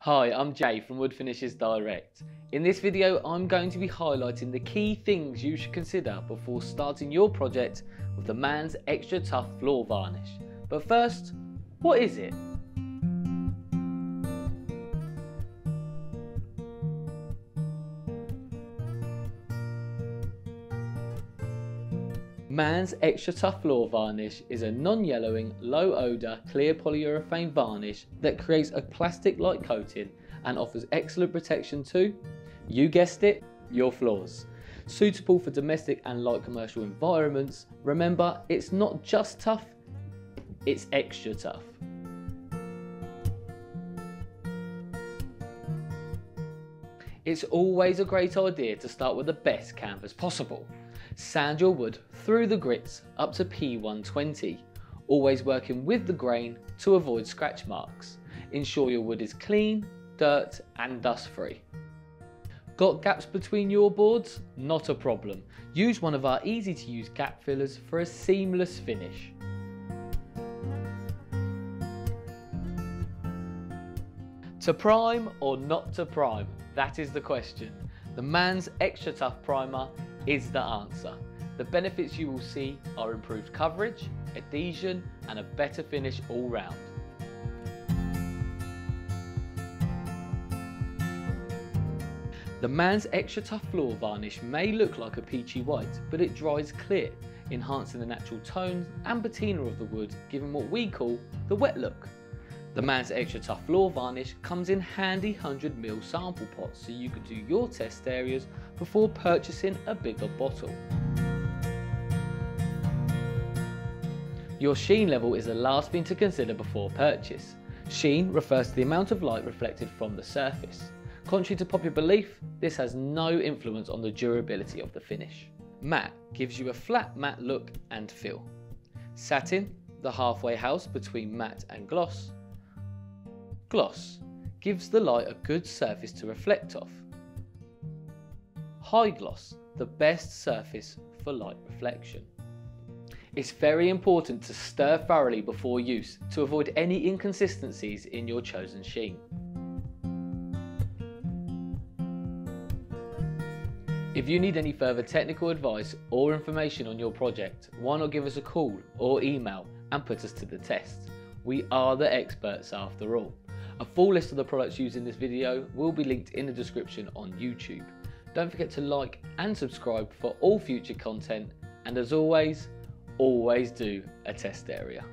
Hi, I'm Jay from Wood Finishes Direct. In this video, I'm going to be highlighting the key things you should consider before starting your project with the Man's Extra Tough Floor Varnish. But first, what is it? Man's Extra Tough Floor Varnish is a non-yellowing, low-odour, clear polyurethane varnish that creates a plastic-like coating and offers excellent protection to, you guessed it, your floors. Suitable for domestic and light commercial environments. Remember, it's not just tough, it's extra tough. It's always a great idea to start with the best canvas possible. Sand your wood through the grits up to P120, always working with the grain to avoid scratch marks. Ensure your wood is clean, dirt and dust free. Got gaps between your boards? Not a problem. Use one of our easy to use gap fillers for a seamless finish. To prime or not to prime? That is the question. The Man's Extra Tough Primer is the answer. The benefits you will see are improved coverage, adhesion and a better finish all round. The Man's Extra Tough Floor Varnish may look like a peachy white, but it dries clear, enhancing the natural tones and patina of the wood, giving what we call the wet look. The Man's Extra Tough Floor Varnish comes in handy 100ml sample pots so you can do your test areas before purchasing a bigger bottle. Your sheen level is the last thing to consider before purchase. Sheen refers to the amount of light reflected from the surface. Contrary to popular belief, this has no influence on the durability of the finish. Matte gives you a flat matte look and feel. Satin, the halfway house between matte and gloss. Gloss gives the light a good surface to reflect off. High gloss, the best surface for light reflection. It's very important to stir thoroughly before use to avoid any inconsistencies in your chosen sheen. If you need any further technical advice or information on your project, why not give us a call or email and put us to the test. We are the experts after all. A full list of the products used in this video will be linked in the description on YouTube. Don't forget to like and subscribe for all future content, and as always do a test area.